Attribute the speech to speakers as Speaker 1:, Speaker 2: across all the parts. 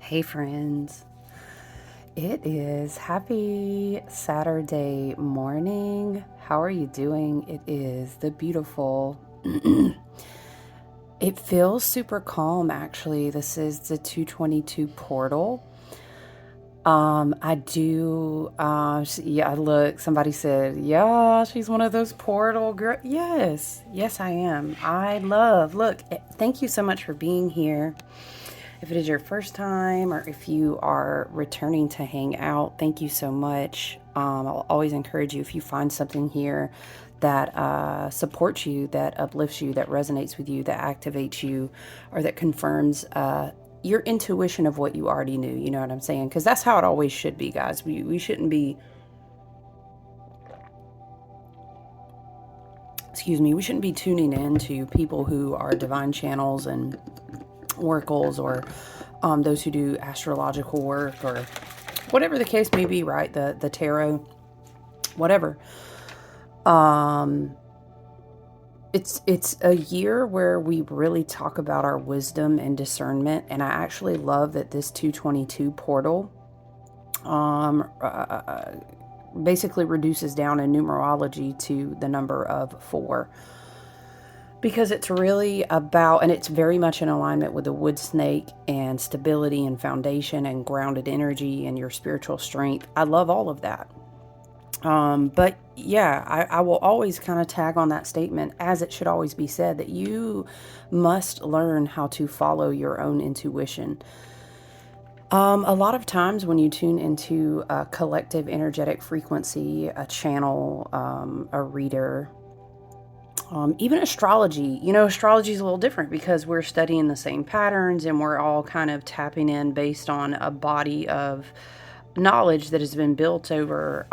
Speaker 1: Hey friends, it is happy Saturday morning. How are you doing? It is the beautiful, it feels super calm actually. This is the 222 portal. I do, yeah, look, somebody said, yeah, she's one of those portal girl. Yes, I am. Look, thank you so much for being here. If it is your first time or if you are returning to hang out, thank you so much. I'll always encourage you if you find something here that supports you, that uplifts you, that resonates with you, that activates you, or that confirms your intuition of what you already knew. You know what I'm saying? Because that's how it always should be, guys. We shouldn't be, excuse me, we shouldn't be tuning in to people who are divine channels and oracles or those who do astrological work or whatever the case may be, right? The tarot, whatever. Um, it's a year where we really talk about our wisdom and discernment, and I actually love that this 222 portal um, uh, basically reduces down in numerology to the number of 4. Because it's really about, and it's very much in alignment with the wood snake and stability and foundation and grounded energy and your spiritual strength. I love all of that. But yeah, I will always kind of tag on that statement, as it should always be said, that you must learn how to follow your own intuition. A lot of times when you tune into a collective energetic frequency, a channel, a reader, even astrology, astrology is a little different because we're studying the same patterns and we're all kind of tapping in based on a body of knowledge that has been built over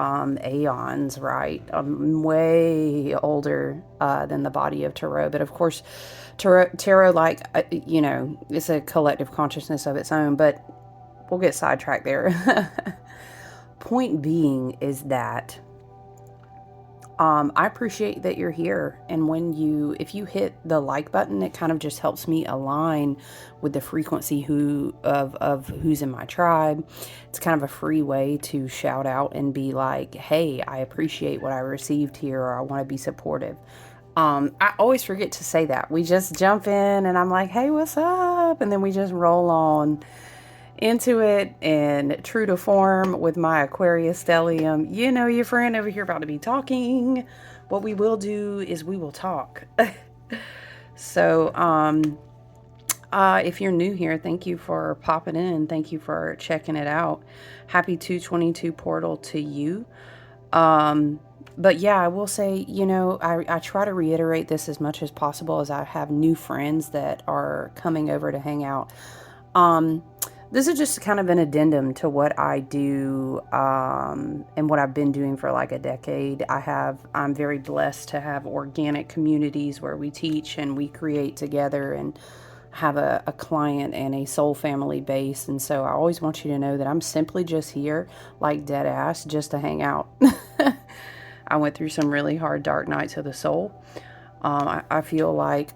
Speaker 1: aeons, right? Way older than the body of tarot. But of course, tarot like, it's a collective consciousness of its own, but we'll get sidetracked there. Point being is that I appreciate that you're here. And if you hit the like button, it kind of just helps me align with the frequency of who's in my tribe. It's kind of a free way to shout out and be like, hey, I appreciate what I received here, or I want to be supportive. I always forget to say that. We just jump in and I'm like, hey, what's up? And then we just roll on into it, and true to form with my Aquarius stellium, your friend over here about to be talking. What we will do is we will talk. So, if you're new here, thank you for popping in. Thank you for checking it out. Happy 222 portal to you. But yeah, I will say, I try to reiterate this as much as possible as I have new friends that are coming over to hang out. This is just kind of an addendum to what I do and what I've been doing for like a decade. I'm very blessed to have organic communities where we teach and we create together and have a client and a soul family base. And so I always want you to know that I'm simply just here, like dead ass, just to hang out. I went through some really hard dark nights of the soul. I feel like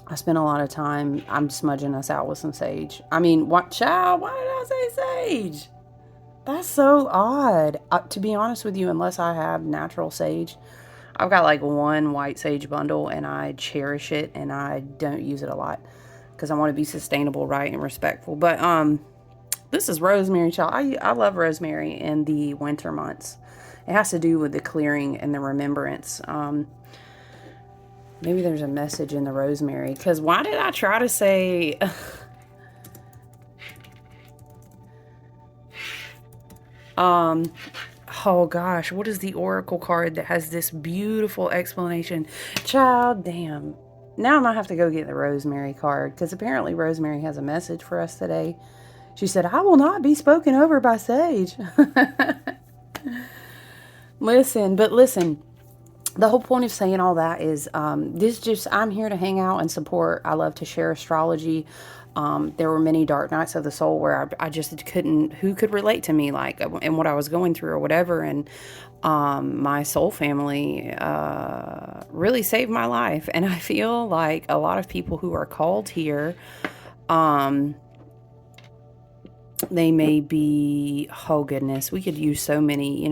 Speaker 1: I spent a lot of time, I'm smudging us out with some sage. I mean, what, child? Why did I say sage? That's so odd. To be honest with you, unless I have natural sage, I've got like one white sage bundle and I cherish it and I don't use it a lot because I want to be sustainable, right, and respectful. But this is rosemary, child. I love rosemary in the winter months. It has to do with the clearing and the remembrance. Maybe there's a message in the rosemary. Because why did I try to say... oh gosh, what is the oracle card that has this beautiful explanation? Child, damn. Now I might have to go get the rosemary card. Because apparently rosemary has a message for us today. She said, I will not be spoken over by sage. Listen. The whole point of saying all that is I'm here to hang out and support. I love to share astrology. There were many dark nights of the soul where I just couldn't, who could relate to me, like, and what I was going through or whatever. And my soul family really saved my life. And I feel like a lot of people who are called here, um, They may be, oh goodness, we could use so many,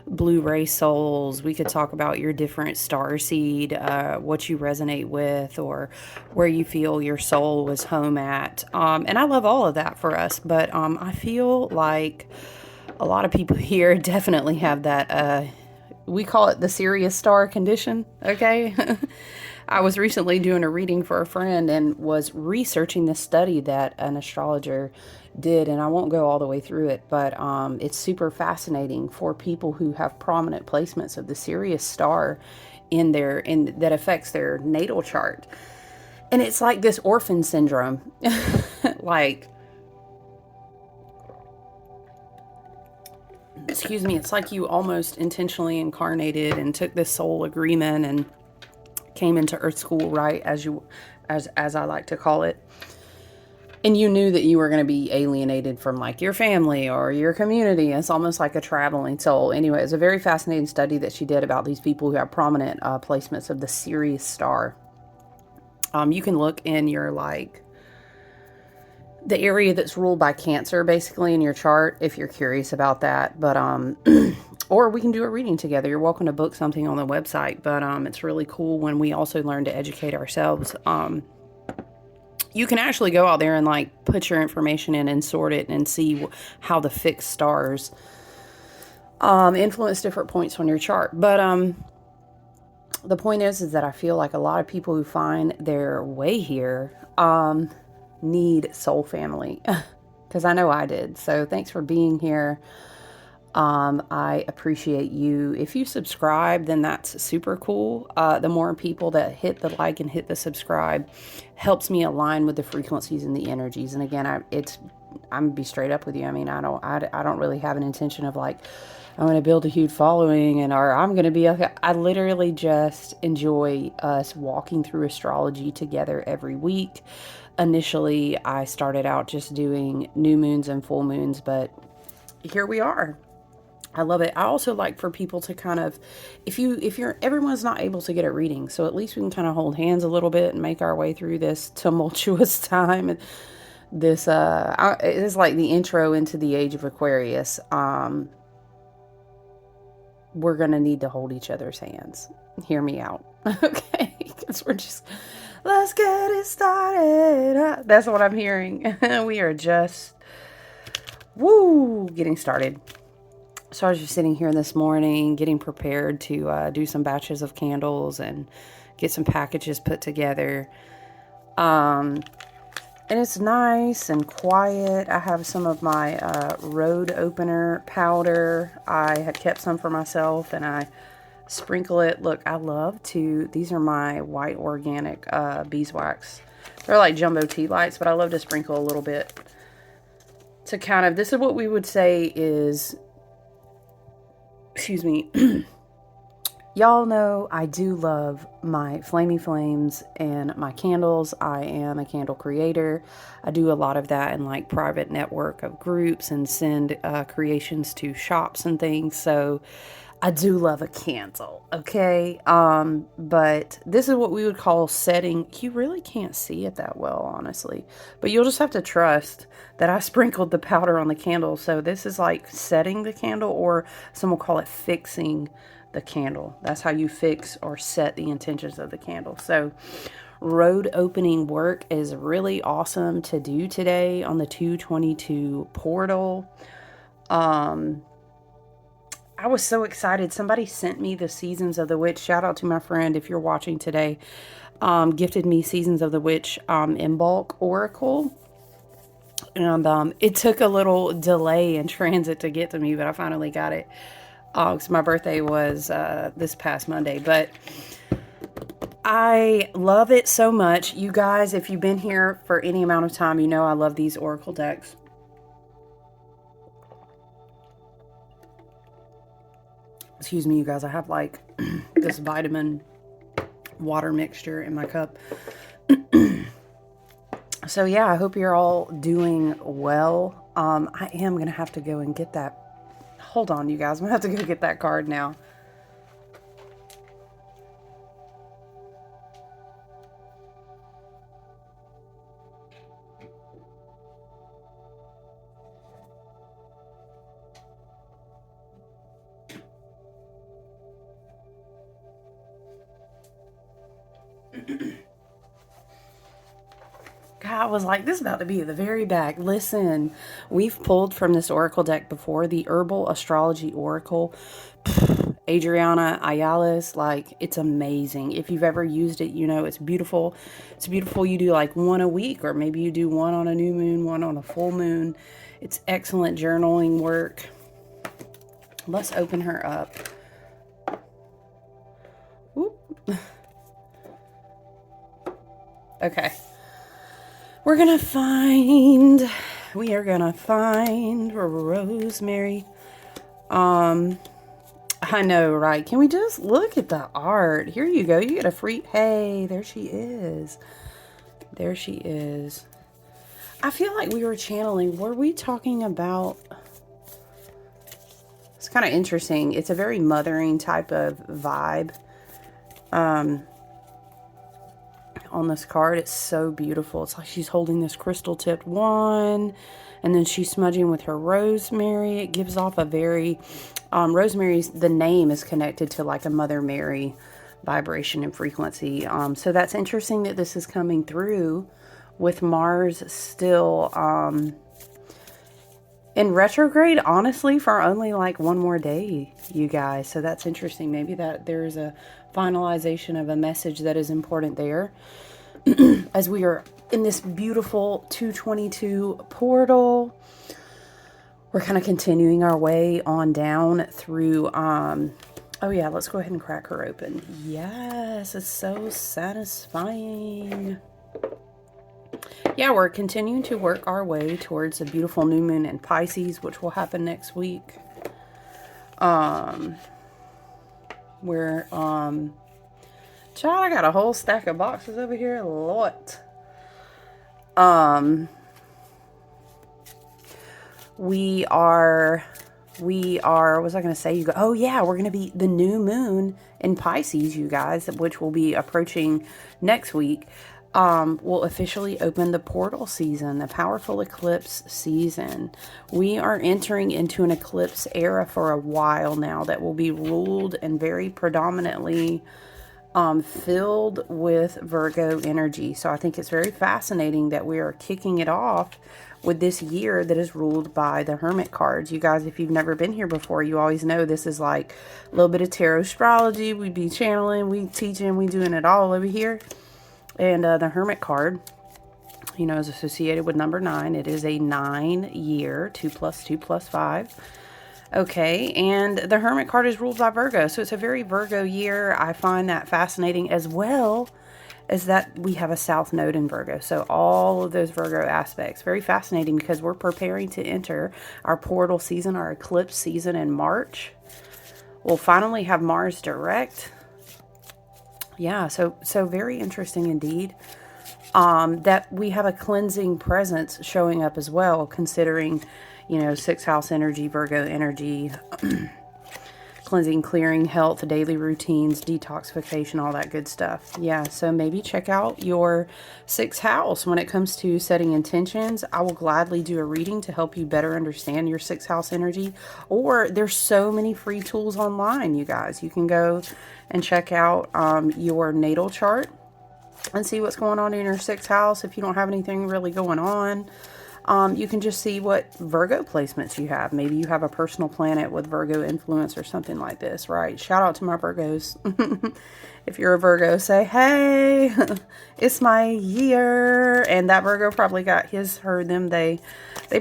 Speaker 1: blue ray souls. We could talk about your different star seed, what you resonate with, or where you feel your soul was home at. And I love all of that for us, but I feel like a lot of people here definitely have that, we call it the Sirius star condition, okay? I was recently doing a reading for a friend and was researching this study that an astrologer did, and I won't go all the way through it, but it's super fascinating for people who have prominent placements of the Sirius star in that affects their natal chart. And it's like this orphan syndrome. Like, excuse me, it's like you almost intentionally incarnated and took this soul agreement and came into Earth School, right, as I like to call it. And you knew that you were going to be alienated from like your family or your community. It's almost like a traveling soul. Anyway, it's a very fascinating study that she did about these people who have prominent placements of the Sirius star. You can look in your the area that's ruled by Cancer, basically, in your chart, if you're curious about that. But or we can do a reading together. You're welcome to book something on the website. But it's really cool when we also learn to educate ourselves. You can actually go out there and like put your information in and sort it and see how the fixed stars influence different points on your chart. But the point is that I feel like a lot of people who find their way here need soul family, because I know I did. So thanks for being here. I appreciate you. If you subscribe, then that's super cool. The more people that hit the like and hit the subscribe helps me align with the frequencies and the energies. And again, I'm gonna be straight up with you. I mean, I don't really have an intention of like, I'm going to build a huge following or I'm going to be okay. I literally just enjoy us walking through astrology together every week. Initially, I started out just doing new moons and full moons, but here we are. I love it. I also like for people to kind of, everyone's not able to get a reading, so at least we can kind of hold hands a little bit and make our way through this tumultuous time. This, it is like the intro into the age of Aquarius. We're going to need to hold each other's hands. Hear me out. Okay? Because let's get it started. That's what I'm hearing. We are just, getting started. So I was just sitting here this morning, getting prepared to do some batches of candles and get some packages put together. And it's nice and quiet. I have some of my road opener powder. I had kept some for myself and I sprinkle it. Look, I love to, these are my white organic beeswax. They're like jumbo tea lights, but I love to sprinkle a little bit to kind of, this is what we would say is, excuse me, y'all know I do love my Flamey Flames and my candles. I am a candle creator. I do a lot of that in like private network of groups and send creations to shops and things. So I do love a candle, okay? But this is what we would call setting. You really can't see it that well, honestly. But you'll just have to trust that I sprinkled the powder on the candle. So this is like setting the candle, or some will call it fixing the candle. That's how you fix or set the intentions of the candle. So road opening work is really awesome to do today on the 222 portal. I was so excited. Somebody sent me the Seasons of the Witch. Shout out to my friend, if you're watching today, gifted me Seasons of the Witch in bulk oracle. And it took a little delay in transit to get to me, but I finally got it. Because my birthday was this past Monday. But I love it so much. You guys, if you've been here for any amount of time, you know I love these oracle decks. Excuse me, you guys. I have like this vitamin water mixture in my cup. So yeah, I hope you're all doing well. I am going to have to go and get that. Hold on, you guys. I'm going to have to go get that card now. God, I was like, this is about to be at the very back. Listen, we've pulled from this oracle deck before, the Herbal Astrology Oracle. Adriana Ayala's, like, it's amazing. If you've ever used it, you know it's beautiful. It's beautiful. You do like one a week, or maybe you do one on a new moon, one on a full moon. It's excellent journaling work. Let's open her up. Whoop. Okay. We are gonna find Rosemary. I know, right? Can we just look at the art? Here you go. You get a free... Hey, there she is. There she is. I feel like we were channeling... Were we talking about... It's kind of interesting. It's a very mothering type of vibe. On this card, it's so beautiful. It's like she's holding this crystal tipped wand, and then she's smudging with her rosemary. It gives off a very... Rosemary's, the name is connected to like a Mother Mary vibration and frequency. So that's interesting that this is coming through with Mars still in retrograde, honestly, for only like one more day, you guys. So that's interesting. Maybe that there's a finalization of a message that is important there. As we are in this beautiful 222 portal, we're kind of continuing our way on down through, oh yeah, let's go ahead and crack her open. Yes, it's so satisfying. Yeah, we're continuing to work our way towards a beautiful new moon in Pisces, which will happen next week. Child, I got a whole stack of boxes over here. Lord. We are, what was I going to say? You go, oh yeah, we're going to be the new moon in Pisces, you guys, which will be approaching next week. Will officially open the portal season, the powerful eclipse season. We are entering into an eclipse era for a while now that will be ruled and very predominantly filled with Virgo energy. So I think it's very fascinating that we are kicking it off with this year that is ruled by the Hermit cards. You guys, if you've never been here before, you always know this is like a little bit of tarot astrology. We be channeling, we teaching, we doing it all over here. And the Hermit card, you know, is associated with number 9. It is a 9-year, 2 + 2 + 5. Okay, and the Hermit card is ruled by Virgo, so it's a very Virgo year. I find that fascinating, as well as that we have a South Node in Virgo. So all of those Virgo aspects, very fascinating, because we're preparing to enter our portal season, our eclipse season in March. We'll finally have Mars direct. Yeah, so very interesting indeed. That we have a cleansing presence showing up as well, considering, you know, 6th house energy, Virgo energy, cleansing, clearing, health, daily routines, detoxification, all that good stuff. Yeah, so maybe check out your 6th house when it comes to setting intentions. I will gladly do a reading to help you better understand your 6th house energy. Or there's so many free tools online, you guys. You can go and check out your natal chart and see what's going on in your 6th house. If you don't have anything really going on, you can just see what Virgo placements you have. Maybe you have a personal planet with Virgo influence or something like this, right? Shout out to my Virgos. If you're a Virgo, say, hey, it's my year. And that Virgo probably got his, her, them, they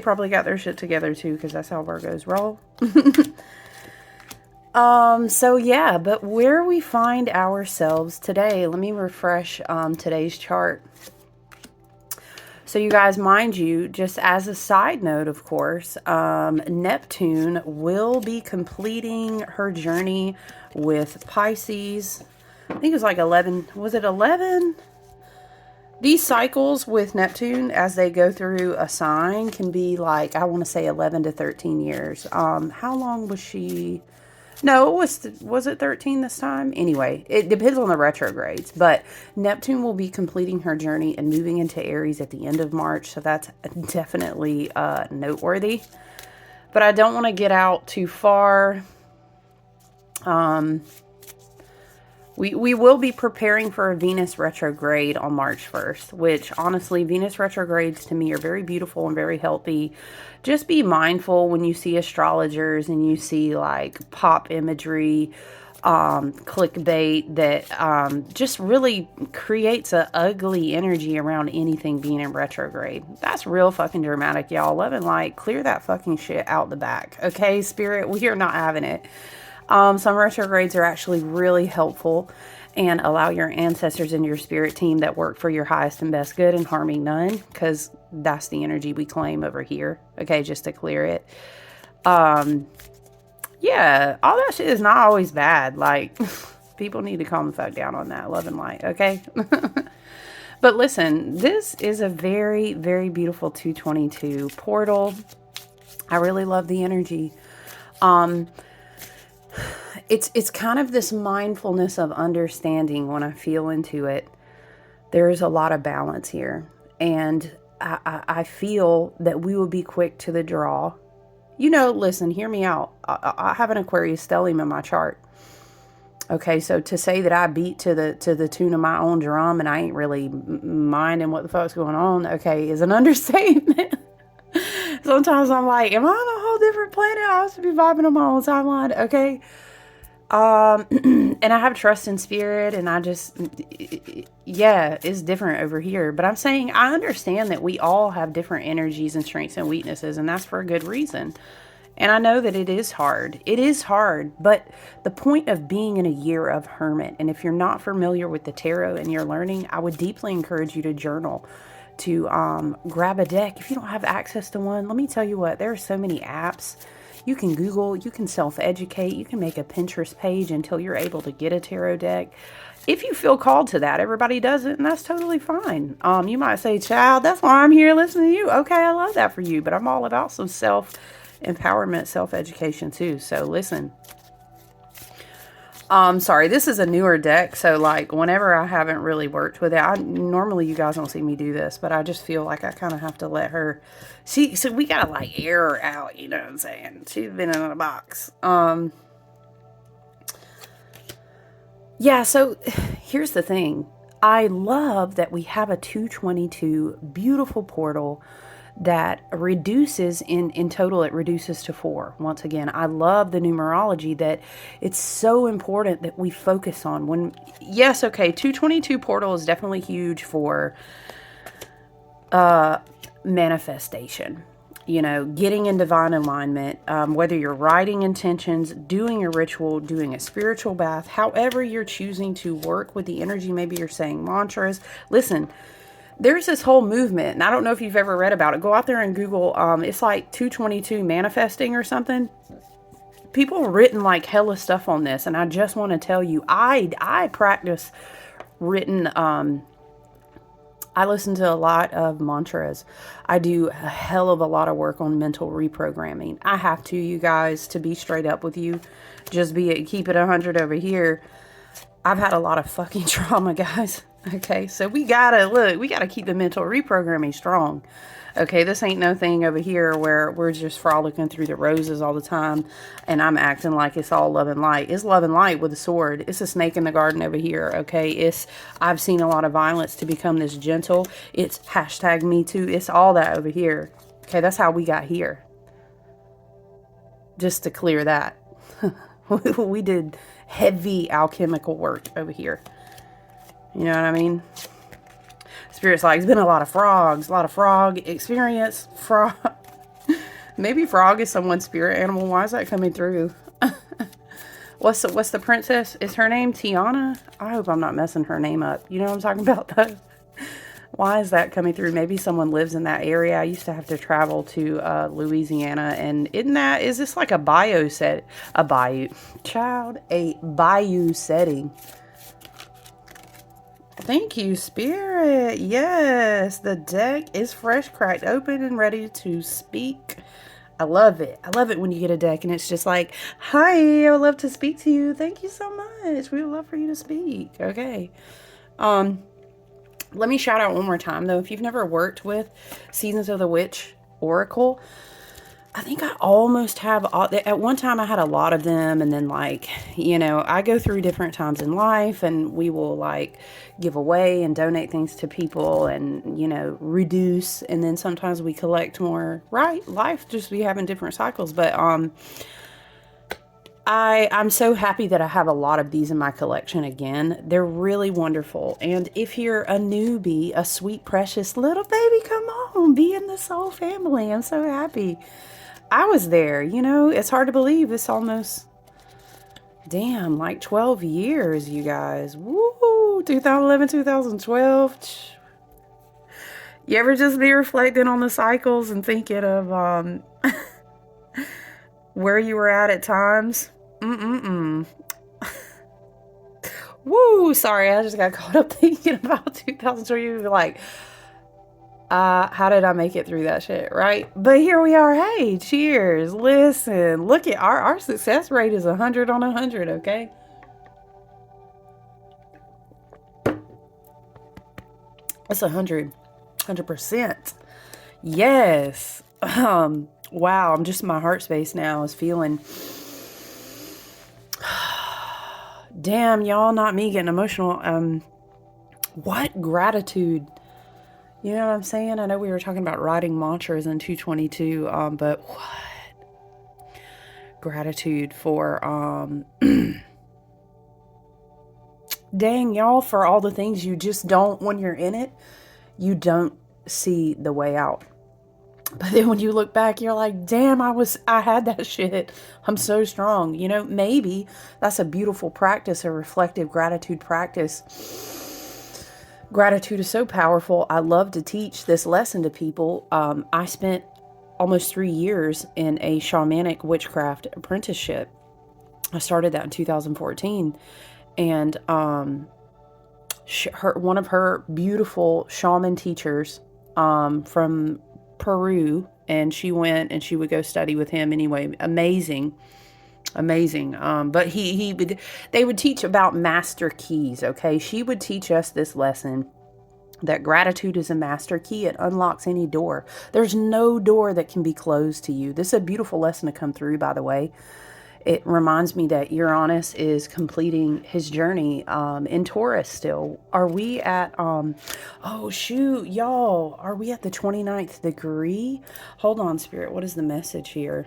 Speaker 1: probably got their shit together too, because that's how Virgos roll. So yeah, but where we find ourselves today, let me refresh today's chart. So you guys, mind you, just as a side note, of course, Neptune will be completing her journey with Pisces. I think it was like 11, was it 11? These cycles with Neptune, as they go through a sign, can be like, I want to say 11 to 13 years. How long was she... No, was it 13 this time? Anyway, it depends on the retrogrades. But Neptune will be completing her journey and moving into Aries at the end of March. So that's definitely noteworthy. But I don't want to get out too far We will be preparing for a Venus retrograde on March 1st, which honestly, Venus retrogrades to me are very beautiful and very healthy. Just be mindful when you see astrologers and you see like pop imagery, clickbait that just really creates a ugly energy around anything being in retrograde. That's real fucking dramatic, y'all. Love and light, clear that fucking shit out the back. Okay, Spirit, we are not having it. Some retrogrades are actually really helpful and allow your ancestors and your spirit team that work for your highest and best good and harming none, because that's the energy we claim over here. Okay, just to clear it. Yeah, all that shit is not always bad. Like, people need to calm the fuck down on that. Love and light, okay? But listen, this is a very, very beautiful 222 portal. I really love the energy. It's kind of this mindfulness of understanding when I feel into it. There's a lot of balance here. And I feel that we will be quick to the draw. You know, listen, hear me out. I have an Aquarius stellium in my chart. Okay, so to say that I beat to the tune of my own drum and I ain't really minding what the fuck's going on, okay, is an understatement. Sometimes I'm like, am I on a whole different planet? I have to be vibing on my own timeline, okay? And I have trust in spirit, and I just, yeah, it's different over here. But I'm saying I understand that we all have different energies and strengths and weaknesses, and that's for a good reason. And I know that it is hard. It is hard, but the point of being in a year of Hermit, and if you're not familiar with the tarot and you're learning, I would deeply encourage you to journal, to grab a deck. If you don't have access to one, let me tell you what, there are so many apps. You can Google, you can self-educate, you can make a Pinterest page until you're able to get a tarot deck. If you feel called to that, everybody does it, and that's totally fine. You might say, child, that's why I'm here listening to you. Okay, I love that for you, but I'm all about some self-empowerment, self-education too. So listen. Sorry, this is a newer deck, so like whenever I haven't really worked with it, normally you guys don't see me do this, but I just feel like I kind of have to let her, so we gotta like air her out, you know what I'm saying? She's been in a box. Yeah, so here's the thing. I love that we have a 222 beautiful portal that reduces in total, it reduces to 4. Once again, I love the numerology that it's so important that we focus on when, yes, okay, 222 portal is definitely huge for manifestation, you know, getting in divine alignment, whether you're writing intentions, doing a ritual, doing a spiritual bath, however you're choosing to work with the energy. Maybe you're saying mantras. Listen, there's this whole movement, and I don't know if you've ever read about it. Go out there and Google, it's like 222 manifesting or something. People have written like hella stuff on this, and I just want to tell you, I practice written, I listen to a lot of mantras. I do a hell of a lot of work on mental reprogramming. I have to, you guys, to be straight up with you. Just keep it 100 over here. I've had a lot of fucking trauma, guys. Okay, so we gotta keep the mental reprogramming strong. Okay, this ain't no thing over here where we're just frolicking through the roses all the time and I'm acting like it's all love and light. It's love and light with a sword. It's a snake in the garden over here, okay? I've seen a lot of violence to become this gentle. It's #MeToo. It's all that over here. Okay, that's how we got here. Just to clear that. We did heavy alchemical work over here. You know what I mean? Spirit's like, it's been a lot of frogs, a lot of frog experience. Frog. Maybe frog is someone's spirit animal. Why is that coming through? What's the princess? Is her name Tiana? I hope I'm not messing her name up. You know what I'm talking about, though? Why is that coming through? Maybe someone lives in that area. I used to have to travel to Louisiana, and is this like a bayou setting? Thank you, Spirit. Yes, the deck is fresh, cracked open, and ready to speak. I love it. I love it when you get a deck and it's just like, hi, I would love to speak to you. Thank you so much. We would love for you to speak. Okay. Let me shout out one more time, though. If you've never worked with Seasons of the Witch Oracle, I think I almost have, at one time I had a lot of them. And then like, I go through different times in life and we will like give away and donate things to people and, reduce. And then sometimes we collect more, right? Life just be having different cycles. But, I'm so happy that I have a lot of these in my collection again. They're really wonderful. And if you're a newbie, a sweet, precious little baby, come on, be in the soul family. I'm so happy. I was there, it's hard to believe. It's almost, damn, like 12 years, you guys. Woo, 2011, 2012. You ever just be reflecting on the cycles and thinking of where you were at times? Woo, sorry, I just got caught up thinking about 2003. Like, how did I make it through that shit, right? But here we are. Hey, cheers. Listen, look at our success rate is 100 on 100, okay? That's 100%. Yes. Wow, I'm just in my heart space now is feeling, damn, y'all, not me getting emotional. What gratitude? You know what I'm saying? I know we were talking about writing mantras in 222, but what? Gratitude for, dang, y'all, for all the things you just don't, when you're in it, you don't see the way out. But then when you look back, you're like, damn, I had that shit. I'm so strong. Maybe that's a beautiful practice, a reflective gratitude practice. Gratitude is so powerful. I love to teach this lesson to people. I spent almost 3 years in a shamanic witchcraft apprenticeship. I started that in 2014. And one of her beautiful shaman teachers from Peru, and she went and she would go study with him anyway. Amazing. But they would teach about master keys. Okay. She would teach us this lesson that gratitude is a master key. It unlocks any door. There's no door that can be closed to you. This is a beautiful lesson to come through, by the way. It reminds me that Uranus is completing his journey in Taurus still. Are we at, oh shoot, y'all, are we at the 29th degree? Hold on, Spirit, what is the message here?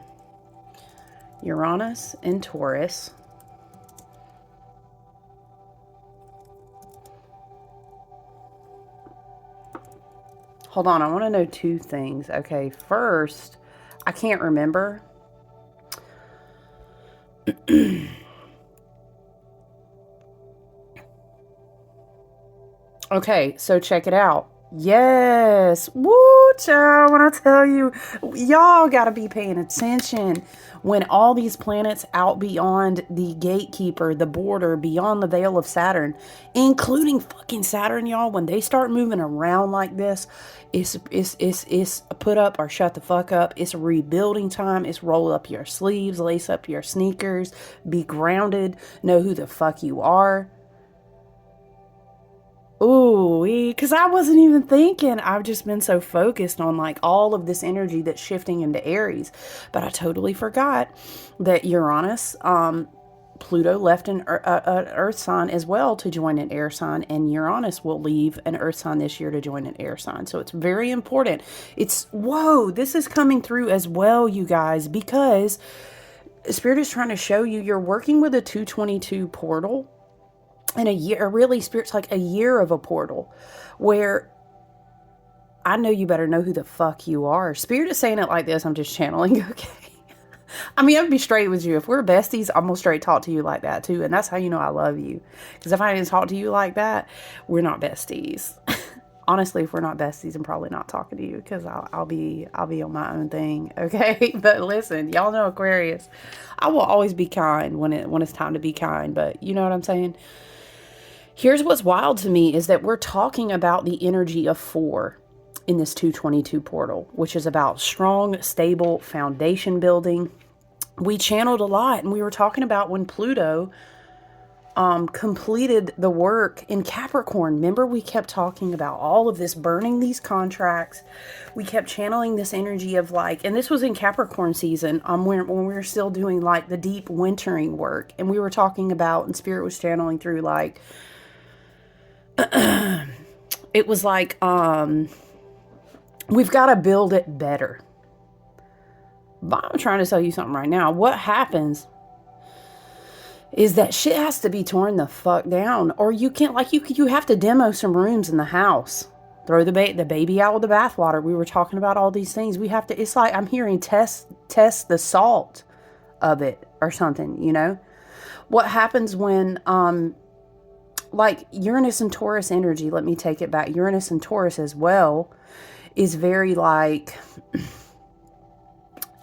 Speaker 1: Uranus in Taurus. Hold on, I want to know 2 things. Okay, first, I can't remember. Okay, so check it out. Yes. Woo, child. When I tell you, y'all got to be paying attention. When all these planets out beyond the gatekeeper, the border, beyond the veil of Saturn, including fucking Saturn, y'all, when they start moving around like this, it's put up or shut the fuck up. It's rebuilding time. It's roll up your sleeves, lace up your sneakers, be grounded, know who the fuck you are. Ooh, because I wasn't even thinking. I've just been so focused on like all of this energy that's shifting into Aries. But I totally forgot that Uranus, Pluto left an earth sign as well to join an air sign. And Uranus will leave an earth sign this year to join an air sign. So it's very important. Whoa, this is coming through as well, you guys, because Spirit is trying to show you you're working with a 222 portal. And a year, really, Spirit's like a year of a portal where I know you better know who the fuck you are. Spirit is saying it like this. I'm just channeling. Okay. I mean, I'll be straight with you. If we're besties, I'm going to straight talk to you like that too. And that's how you know I love you. Because if I didn't talk to you like that, we're not besties. Honestly, if we're not besties, I'm probably not talking to you because I'll be on my own thing. Okay. But listen, y'all know Aquarius. I will always be kind when it's time to be kind. But you know what I'm saying? Here's what's wild to me is that we're talking about the energy of 4 in this 222 portal, which is about strong, stable foundation building. We channeled a lot and we were talking about when Pluto completed the work in Capricorn. Remember, we kept talking about all of this, burning these contracts. We kept channeling this energy of like, and this was in Capricorn season, when we were still doing like the deep wintering work. And we were talking about, and Spirit was channeling through like, it was like, we've got to build it better. But I'm trying to tell you something right now. What happens is that shit has to be torn the fuck down, or you can't, like, you have to demo some rooms in the house, throw the baby out with the bathwater. We were talking about all these things. We have to, it's like, I'm hearing test the salt of it or something, you know. What happens when like Uranus and Taurus energy, let me take it back, Uranus and Taurus as well, is very like,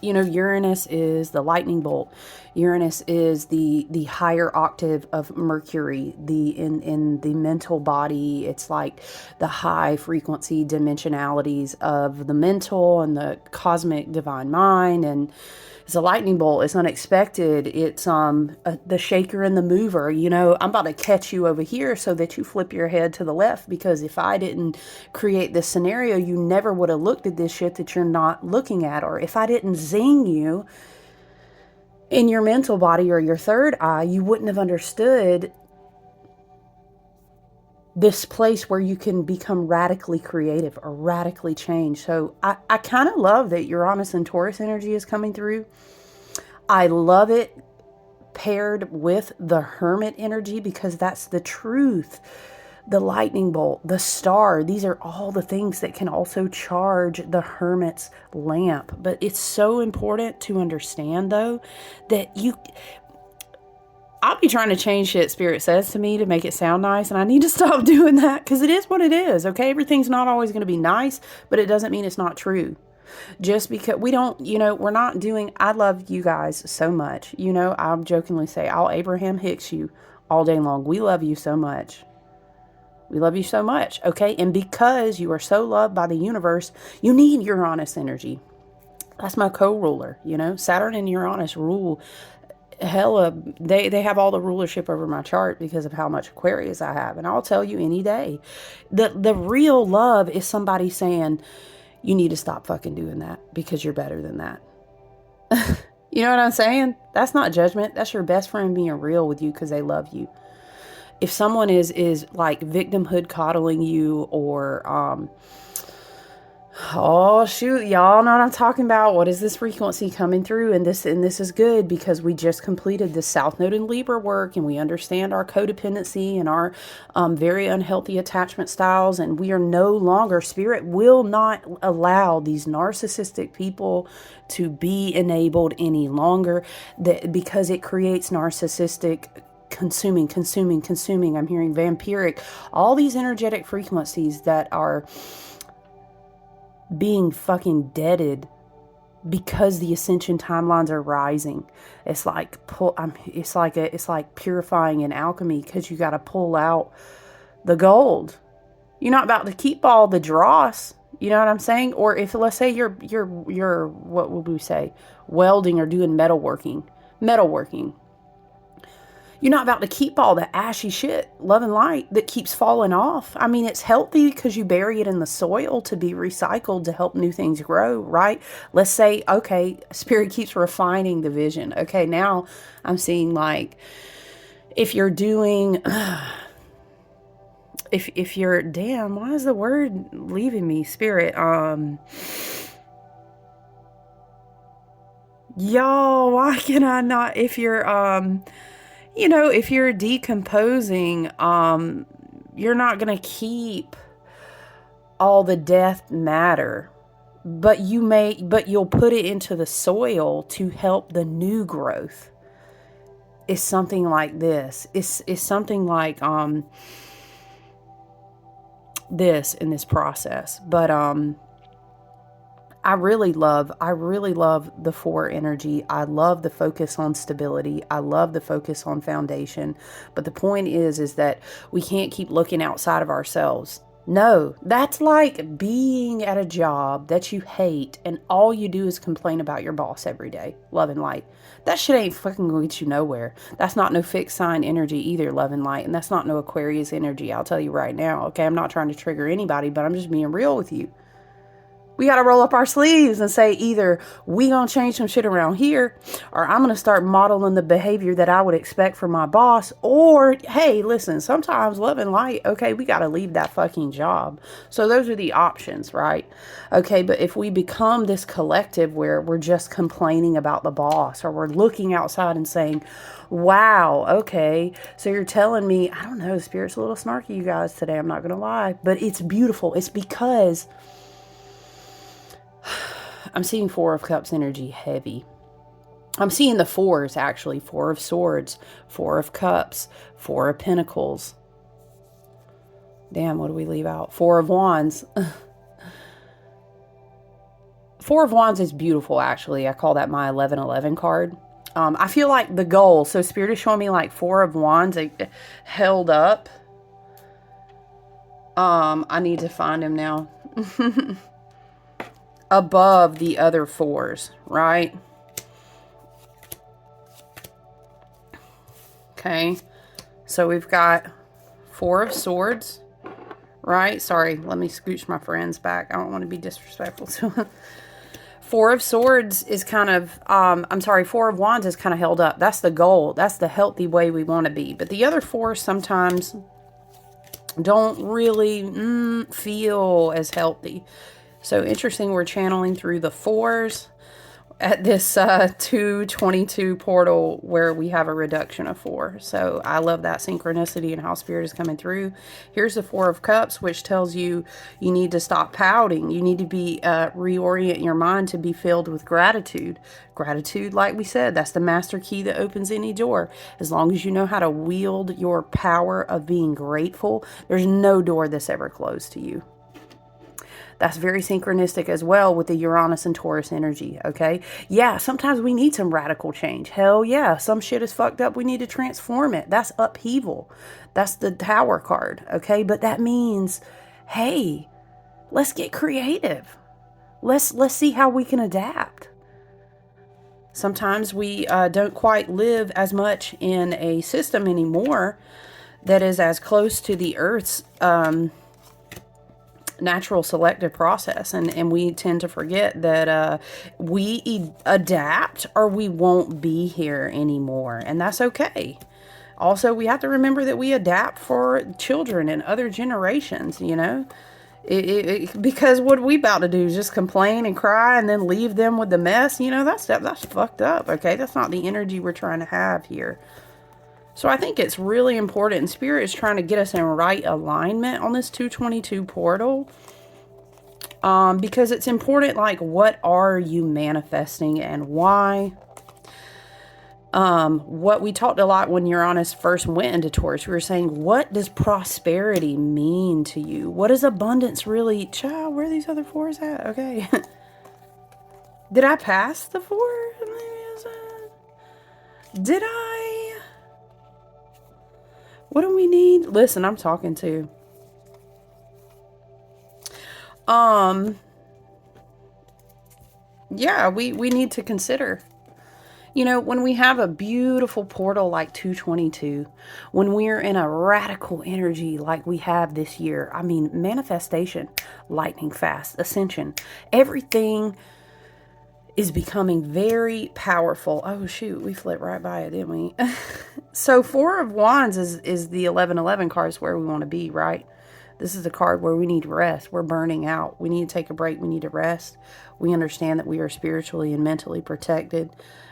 Speaker 1: you know, Uranus is the lightning bolt. Uranus is the higher octave of Mercury, in the mental body. It's like the high frequency dimensionalities of the mental and the cosmic divine mind. And it's a lightning bolt. It's unexpected. It's the shaker and the mover. You know, I'm about to catch you over here so that you flip your head to the left, because if I didn't create this scenario, you never would have looked at this shit that you're not looking at. Or if I didn't zing you in your mental body or your third eye, you wouldn't have understood this place where you can become radically creative or radically change. So I kind of love that Uranus and Taurus energy is coming through. I love it paired with the Hermit energy, because that's the truth. The lightning bolt, the star, these are all the things that can also charge the Hermit's lamp. But it's so important to understand, though, that I'll be trying to change shit Spirit says to me to make it sound nice, and I need to stop doing that, because it is what it is, okay? Everything's not always going to be nice, but it doesn't mean it's not true. Just because we don't, you know, we're not doing, I love you guys so much. You know, I'll jokingly say, I'll Abraham Hicks you all day long. We love you so much. We love you so much, okay? And because you are so loved by the universe, you need Uranus energy. That's my co-ruler, you know? Saturn and Uranus rule hella, they have all the rulership over my chart because of how much Aquarius I have. And I'll tell you any day, the real love is somebody saying, you need to stop fucking doing that because you're better than that. You know what I'm saying? That's not judgment. That's your best friend being real with you because they love you. If someone is like victimhood coddling you, or oh shoot, y'all know what I'm talking about. What is this frequency coming through? And this is good, because we just completed the South Node in Libra work, and we understand our codependency and our very unhealthy attachment styles. And we are no longer, Spirit will not allow these narcissistic people to be enabled any longer, because it creates narcissistic consuming. I'm hearing vampiric, all these energetic frequencies that are being fucking deaded because the ascension timelines are rising. It's like it's like purifying in alchemy, because you got to pull out the gold. You're not about to keep all the dross. You know what I'm saying? Or if, let's say you're what would we say, welding or doing metalworking. You're not about to keep all the ashy shit, love and light, that keeps falling off. I mean, it's healthy because you bury it in the soil to be recycled to help new things grow, right? Let's say, okay, Spirit keeps refining the vision. Okay, now I'm seeing like, if you're doing, if you're, damn, why is the word leaving me, Spirit? Y'all, why can I not, if you're, you know, if you're decomposing, you're not going to keep all the death matter, but you'll put it into the soil to help the new growth. It's something like this. It's something like, this in this process. But, I really love the 4 energy. I love the focus on stability. I love the focus on foundation. But the point is that we can't keep looking outside of ourselves. No, that's like being at a job that you hate and all you do is complain about your boss every day. Love and light. That shit ain't fucking gonna get you nowhere. That's not no fixed sign energy either, love and light. And that's not no Aquarius energy. I'll tell you right now. Okay, I'm not trying to trigger anybody, but I'm just being real with you. We got to roll up our sleeves and say either we going to change some shit around here, or I'm going to start modeling the behavior that I would expect from my boss. Or, hey, listen, sometimes love and light, okay, we got to leave that fucking job. So those are the options, right? Okay, but if we become this collective where we're just complaining about the boss, or we're looking outside and saying, wow, okay, so you're telling me, I don't know, Spirit's a little snarky, you guys, today, I'm not going to lie, but it's beautiful. It's because I'm seeing Four of Cups energy heavy. I'm seeing the fours, actually. Four of Swords, Four of Cups, Four of Pentacles. Damn, what do we leave out? Four of Wands. Four of Wands is beautiful, actually. I call that my 1111 card. I feel like the goal, so Spirit is showing me like Four of Wands held up. I need to find him now. Above the other fours, right? Okay, so we've got Four of Swords, right? Sorry, let me scooch my friends back. I don't want to be disrespectful to them. Four of Swords is kind of, Four of Wands is kind of held up. That's the goal. That's the healthy way we want to be. But the other four sometimes don't really feel as healthy. So interesting, we're channeling through the fours at this 222 portal where we have a reduction of 4. So I love that synchronicity and how Spirit is coming through. Here's the Four of Cups, which tells you you need to stop pouting. You need to be reorient your mind to be filled with gratitude. Gratitude, like we said, that's the master key that opens any door. As long as you know how to wield your power of being grateful, there's no door that's ever closed to you. That's very synchronistic as well with the Uranus and Taurus energy, okay? Yeah, sometimes we need some radical change. Hell yeah, some shit is fucked up. We need to transform it. That's upheaval. That's the Tower card, okay? But that means, hey, let's get creative. Let's see how we can adapt. Sometimes we don't quite live as much in a system anymore that is as close to the Earth's natural selective process, and we tend to forget that we adapt or we won't be here anymore, and that's okay. Also, we have to remember that we adapt for children and other generations, you know, because what we about to do is just complain and cry and then leave them with the mess, you know, that's fucked up. Okay, that's not the energy we're trying to have here. So I think it's really important, and Spirit is trying to get us in right alignment on this 222 portal. Because it's important, like, what are you manifesting and why? What we talked a lot when Uranus first went into Taurus, we were saying, what does prosperity mean to you? What is abundance really? Child, where are these other fours at? Okay. Did I pass the 4? Did I? What do we need? Listen, I'm talking to. Yeah, we need to consider, you know, when we have a beautiful portal like 222, when we're in a radical energy like we have this year, I mean, manifestation, lightning fast, ascension, everything is becoming very powerful. Oh shoot, we flipped right by it, didn't we? So Four of Wands is the 1111 cards where we want to be, right? This is a card where we need rest. We're burning out. We need to take a break. We need to rest. We understand that we are spiritually and mentally protected.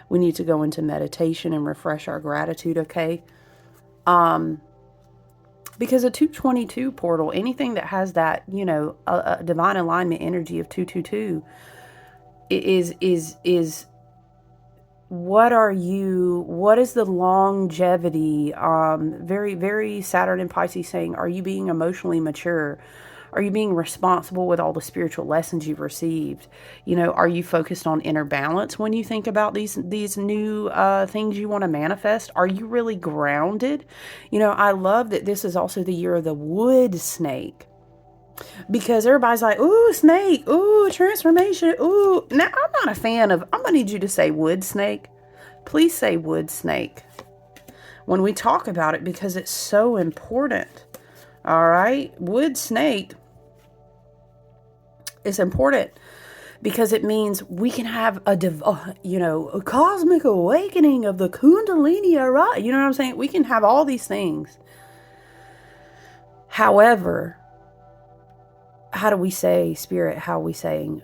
Speaker 1: We need to go into meditation and refresh our gratitude, okay? Because a 222 portal, anything that has that, you know, a divine alignment energy of 222 is what is the longevity? Very, very Saturn and Pisces saying, are you being emotionally mature? Are you being responsible with all the spiritual lessons you've received? You know, are you focused on inner balance when you think about these new things you want to manifest? Are you really grounded? You know, I love that this is also the year of the wood snake. Because everybody's like, ooh, snake, ooh, transformation, ooh. Now, I'm not a fan of, I'm going to need you to say wood snake. Please say wood snake when we talk about it, because it's so important. All right? Wood snake is important because it means we can have a cosmic awakening of the Kundalini, right? You know what I'm saying? We can have all these things. However, how do we say, Spirit, how are we saying?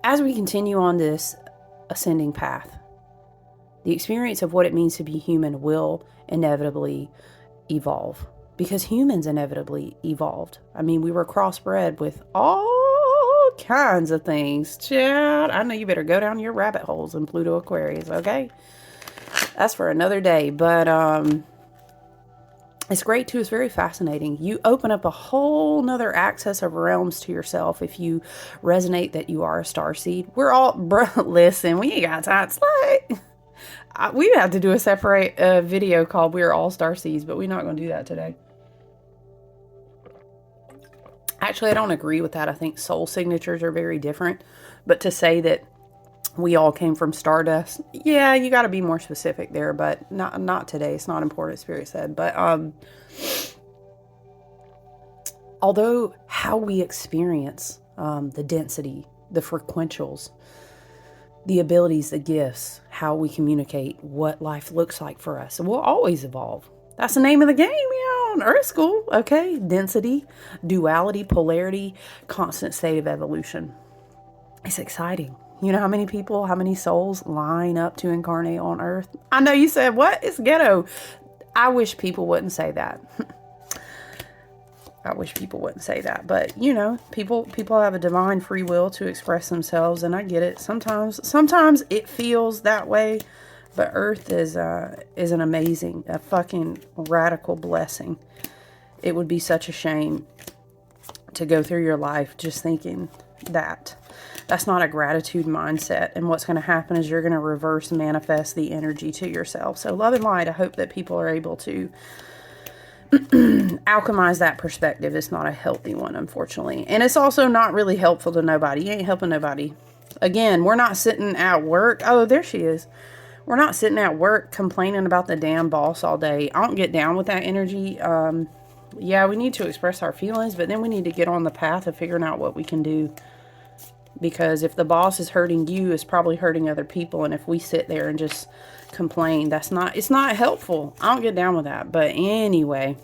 Speaker 1: As we continue on this ascending path, the experience of what it means to be human will inevitably evolve. Because humans inevitably evolved. I mean, we were crossbred with all kinds of things. Child, I know you better go down your rabbit holes in Pluto Aquarius, okay? That's for another day. But it's great too. It's very fascinating. You open up a whole nother access of realms to yourself if you resonate that you are a starseed. We're all, listen, we ain't got time. It's like, we have to do a separate video called We're All Starseeds, but we're not going to do that today. Actually, I don't agree with that. I think soul signatures are very different. But to say that we all came from stardust, yeah, you got to be more specific there. But not today. It's not important, Spirit said. But although how we experience the density, the frequentials, the abilities, the gifts, how we communicate, what life looks like for us, it will always evolve. That's the name of the game, on Earth School, okay? Density, duality, polarity, constant state of evolution. It's exciting. You know how many people, how many souls line up to incarnate on Earth? I know you said, what? It's ghetto. I wish people wouldn't say that. I wish people wouldn't say that. But, people have a divine free will to express themselves, and I get it. Sometimes it feels that way. But Earth is an amazing, a fucking radical blessing. It would be such a shame to go through your life just thinking that. That's not a gratitude mindset. And what's going to happen is you're going to reverse manifest the energy to yourself. So love and light, I hope that people are able to alchemize that perspective. It's not a healthy one, unfortunately. And it's also not really helpful to nobody. You ain't helping nobody. Again, we're not sitting at work. Oh, there she is. We're not sitting at work complaining about the damn boss all day. I don't get down with that energy. Yeah, we need to express our feelings, but then we need to get on the path of figuring out what we can do. Because if the boss is hurting you, it's probably hurting other people. And if we sit there and just complain, it's not helpful. I don't get down with that. But anyway,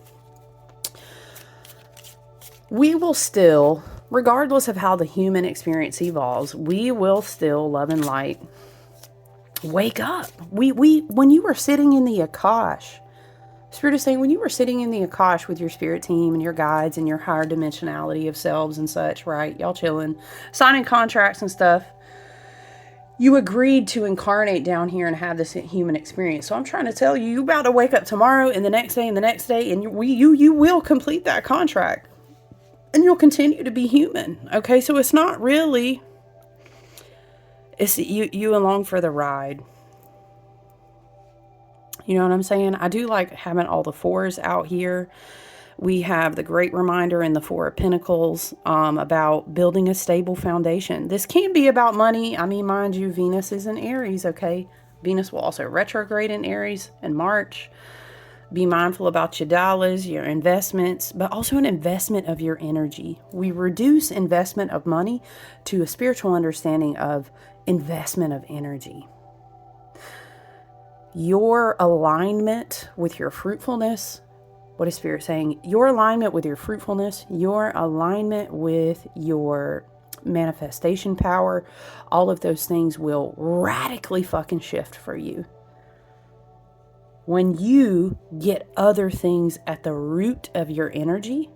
Speaker 1: we will still, regardless of how the human experience evolves, we will still love and light. Wake up. When you were sitting in the Akash, Spirit is saying, when you were sitting in the Akash with your spirit team and your guides and your higher dimensionality of selves and such, right? Y'all chilling, signing contracts and stuff. You agreed to incarnate down here and have this human experience. So I'm trying to tell you, you're about to wake up tomorrow and the next day and the next day, and you will complete that contract. And you'll continue to be human. Okay, so it's not really... It's you along for the ride. You know what I'm saying? I do like having all the fours out here. We have the Great Reminder in the Four of Pentacles about building a stable foundation. This can be about money. I mean, mind you, Venus is in Aries, okay? Venus will also retrograde in Aries in March. Be mindful about your dollars, your investments, but also an investment of your energy. We reduce investment of money to a spiritual understanding of investment of energy. Your alignment with your fruitfulness, what is Spirit saying? Your alignment with your fruitfulness, your alignment with your manifestation power, all of those things will radically fucking shift for you. When you get other things at the root of your energy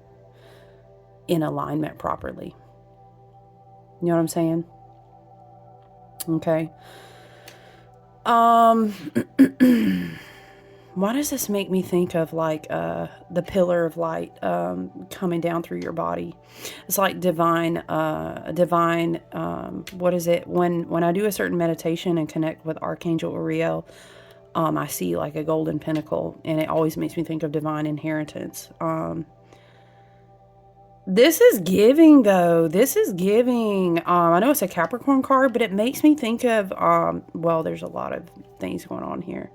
Speaker 1: in alignment properly. You know what I'm saying? Okay. Why does this make me think of like the pillar of light coming down through your body? It's like divine, what is it? When I do a certain meditation and connect with Archangel Uriel, I see like a golden pinnacle, and it always makes me think of divine inheritance. This is giving, though. This is giving. I know it's a Capricorn card, but it makes me think of, well, there's a lot of things going on here.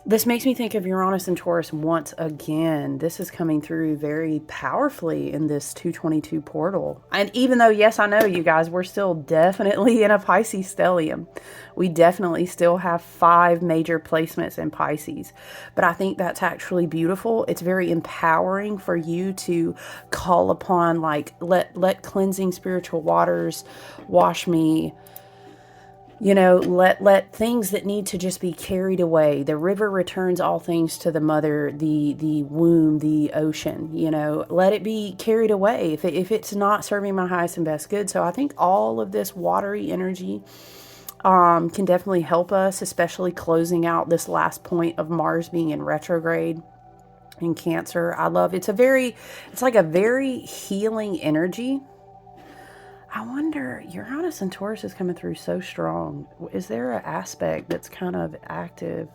Speaker 1: This makes me think of Uranus and Taurus once again. This is coming through very powerfully in this 222 portal. And even though, yes, I know, you guys, we're still definitely in a Pisces stellium. We definitely still have 5 major placements in Pisces. But I think that's actually beautiful. It's very empowering for you to call upon, like, let cleansing spiritual waters wash me. You know, let things that need to just be carried away. The river returns all things to the mother, the womb, the ocean. You know, let it be carried away if it's not serving my highest and best good. So I think all of this watery energy can definitely help us, especially closing out this last point of Mars being in retrograde in Cancer. I love it's like a very healing energy. I wonder, Uranus and Taurus is coming through so strong. Is there an aspect that's kind of active?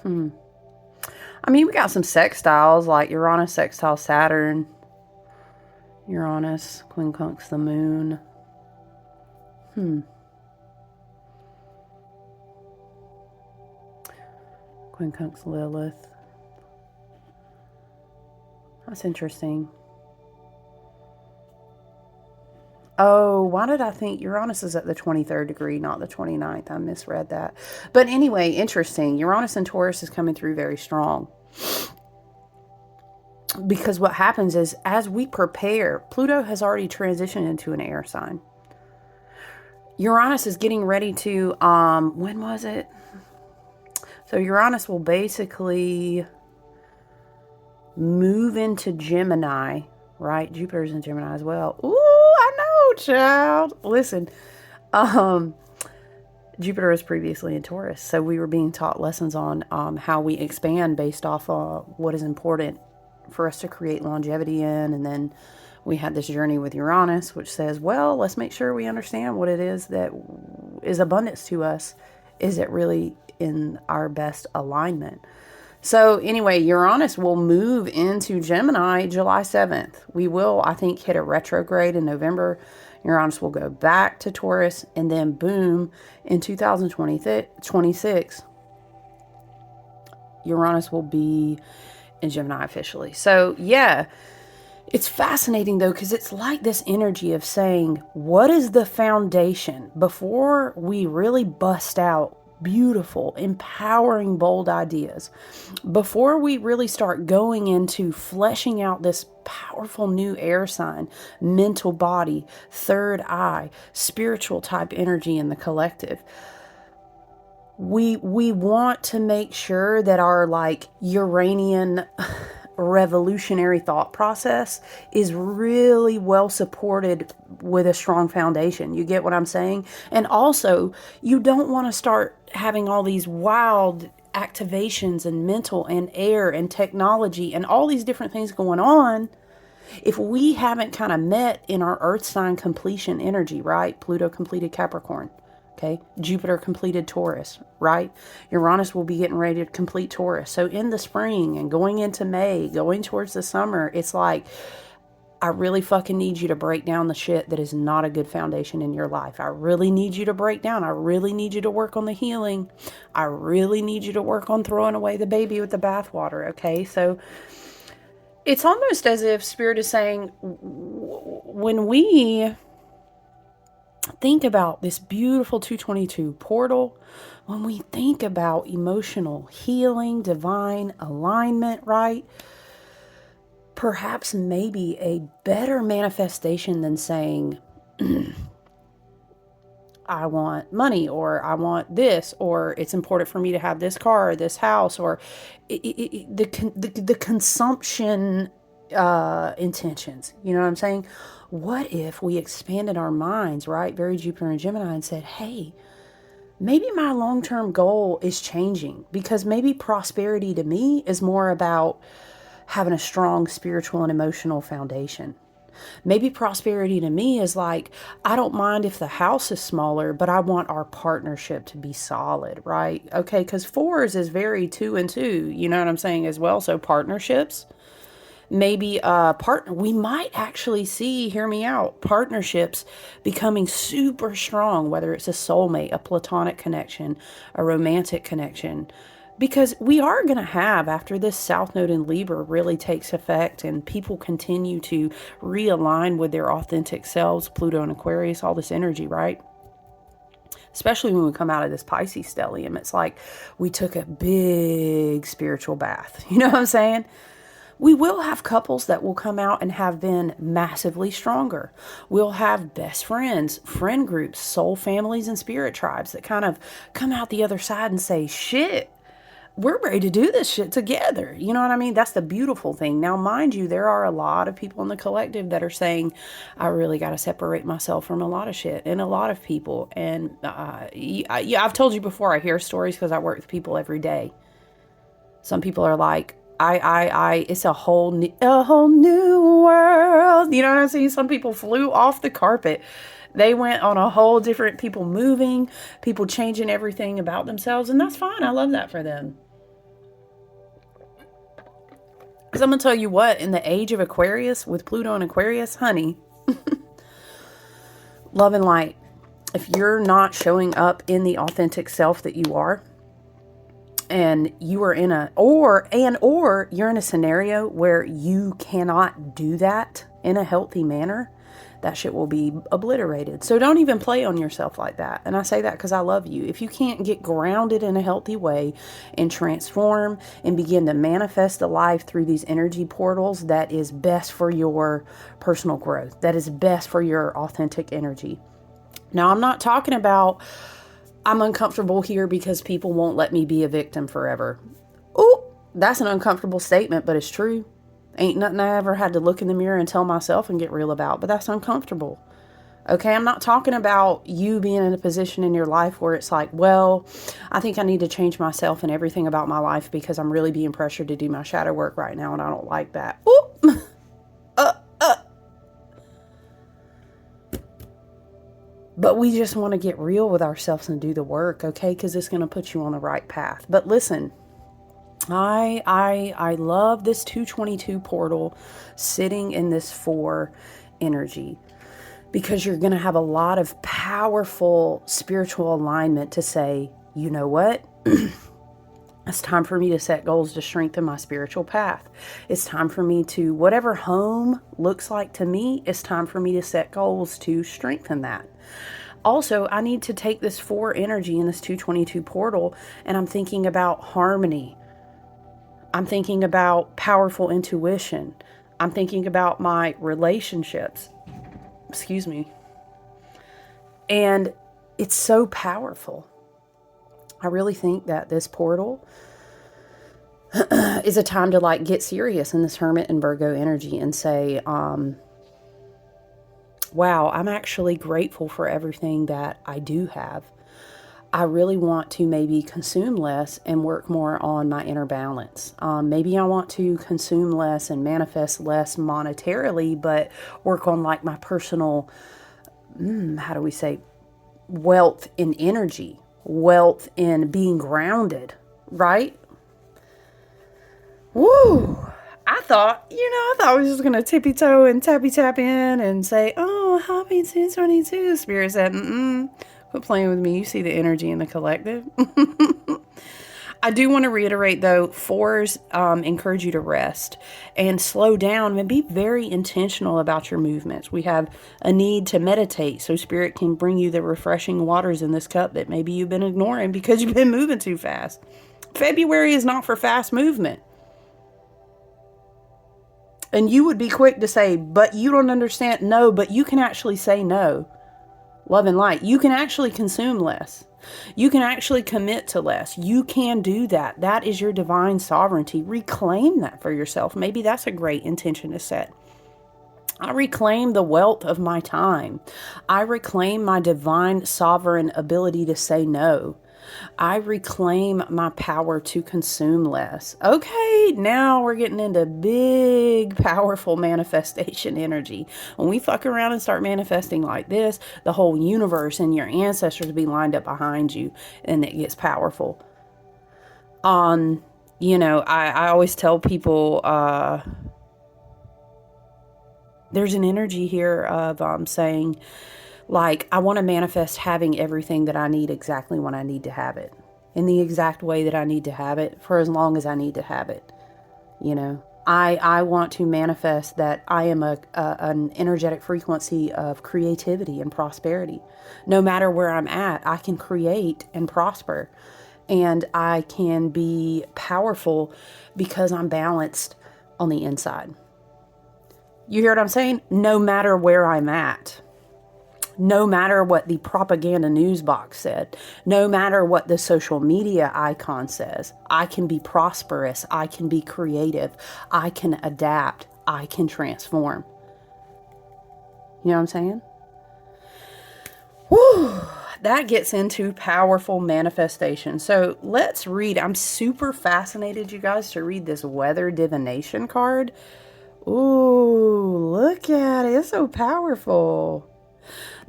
Speaker 1: I mean, we got some sextiles, like Uranus sextile Saturn. Uranus quincunx the moon. Quincunx Lilith. That's interesting. Oh, why did I think Uranus is at the 23rd degree, not the 29th? I misread that. But anyway, interesting. Uranus and Taurus is coming through very strong. Because what happens is, as we prepare, Pluto has already transitioned into an air sign. Uranus is getting ready to, when was it? So Uranus will basically move into Gemini, right? Jupiter's in Gemini as well. Ooh, I know, child. Listen, Jupiter was previously in Taurus, so we were being taught lessons on how we expand based off what is important for us to create longevity in. And then we had this journey with Uranus, which says, well, let's make sure we understand what it is that is abundance to us. Is it really in our best alignment? So anyway, Uranus will move into Gemini July 7th. We will, I think, hit a retrograde in November. Uranus will go back to Taurus, and then boom, in 2026, Uranus will be in Gemini officially. So yeah, it's fascinating though, because it's like this energy of saying, what is the foundation before we really bust out beautiful, empowering, bold ideas, before we really start going into fleshing out this powerful new air sign, mental body, third eye, spiritual type energy in the collective. We want to make sure that our like Uranian revolutionary thought process is really well supported with a strong foundation. You get what I'm saying? And also, you don't want to start having all these wild activations and mental and air and technology and all these different things going on if we haven't kind of met in our earth sign completion energy, right? Pluto completed Capricorn. Okay, Jupiter completed Taurus, right? Uranus will be getting ready to complete Taurus. So in the spring and going into May, going towards the summer, it's like, I really fucking need you to break down the shit that is not a good foundation in your life. I really need you to break down. I really need you to work on the healing. I really need you to work on throwing away the baby with the bathwater, okay? So it's almost as if Spirit is saying, when we think about this beautiful 222 portal, when we think about emotional healing, divine alignment, right? Perhaps maybe a better manifestation than saying, I want money, or I want this, or it's important for me to have this car or this house, or the consumption intentions. You know what I'm saying? What if we expanded our minds, right? Very Jupiter and Gemini, and said, hey, maybe my long-term goal is changing, because maybe prosperity to me is more about having a strong spiritual and emotional foundation. Maybe prosperity to me is like, I don't mind if the house is smaller, but I want our partnership to be solid, right? Okay, because fours is very 2 and 2, you know what I'm saying, as well. So partnerships, maybe we might actually see, hear me out, partnerships becoming super strong, whether it's a soulmate, a platonic connection, a romantic connection. Because we are going to have, after this South Node in Libra really takes effect and people continue to realign with their authentic selves, Pluto and Aquarius, all this energy, right? Especially when we come out of this Pisces stellium, it's like we took a big spiritual bath. You know what I'm saying? We will have couples that will come out and have been massively stronger. We'll have best friends, friend groups, soul families, and spirit tribes that kind of come out the other side and say, shit, we're ready to do this shit together. You know what I mean? That's the beautiful thing. Now, mind you, there are a lot of people in the collective that are saying, I really got to separate myself from a lot of shit and a lot of people. And yeah, I've told you before, I hear stories because I work with people every day. Some people are like, it's a whole new world. You know what I'm saying? Some people flew off the carpet. They went on a whole different, people moving, people changing everything about themselves. And that's fine. I love that for them. Because I'm going to tell you what, in the age of Aquarius, with Pluto and Aquarius, honey, love and light, if you're not showing up in the authentic self that you are, and you are in or you're in a scenario where you cannot do that in a healthy manner, that shit will be obliterated. So don't even play on yourself like that. And I say that because I love you. If you can't get grounded in a healthy way and transform and begin to manifest the life through these energy portals that is best for your personal growth, that is best for your authentic energy. Now, I'm not talking about I'm uncomfortable here because people won't let me be a victim forever. Oh, that's an uncomfortable statement, but it's true. Ain't nothing I ever had to look in the mirror and tell myself and get real about, but that's uncomfortable. Okay, I'm not talking about you being in a position in your life where it's like, well, I think I need to change myself and everything about my life because I'm really being pressured to do my shadow work right now and I don't like that. Ooh. But we just want to get real with ourselves and do the work, okay? Because it's going to put you on the right path. But listen, I love this 222 portal sitting in this 4 energy, because you're going to have a lot of powerful spiritual alignment to say, you know what? It's time for me to set goals to strengthen my spiritual path. It's time for me to, whatever home looks like to me, it's time for me to set goals to strengthen that. Also, I need to take this 4 energy in this 222 portal, and I'm thinking about harmony. I'm thinking about powerful intuition. I'm thinking about my relationships. Excuse me. And it's so powerful. I really think that this portal is a time to like get serious in this Hermit and Virgo energy and say, wow, I'm actually grateful for everything that I do have. I really want to maybe consume less and work more on my inner balance. Maybe I want to consume less and manifest less monetarily, but work on like my personal, how do we say, wealth in energy, wealth in being grounded, right? Woo! I thought I was just going to tippy toe and tappy tap in and say, oh, happy 222. Spirit said, quit playing with me. You see the energy in the collective. I do want to reiterate, though, 4s encourage you to rest and slow down and be very intentional about your movements. We have a need to meditate so Spirit can bring you the refreshing waters in this cup that maybe you've been ignoring because you've been moving too fast. February is not for fast movement. And you would be quick to say, but you don't understand. No, but you can actually say no. Love and light. You can actually consume less. You can actually commit to less. You can do that. That is your divine sovereignty. Reclaim that for yourself. Maybe that's a great intention to set. I reclaim the wealth of my time. I reclaim my divine sovereign ability to say no. I reclaim my power to consume less. Okay, now we're getting into big, powerful manifestation energy. When we fuck around and start manifesting like this, the whole universe and your ancestors will be lined up behind you, and it gets powerful. I always tell people, there's an energy here of saying, like, I want to manifest having everything that I need exactly when I need to have it, in the exact way that I need to have it, for as long as I need to have it. I want to manifest that I am an energetic frequency of creativity and prosperity. No matter where I'm at, I can create and prosper, and I can be powerful because I'm balanced on the inside. You hear what I'm saying? No matter where I'm at. No matter what the propaganda news box said, no matter what the social media icon says, I can be prosperous, I can be creative, I can adapt, I can transform. You know what I'm saying? Whew, that gets into powerful manifestation. So let's read. I'm super fascinated, you guys, to read this weather divination card. Ooh, look at it. It's so powerful.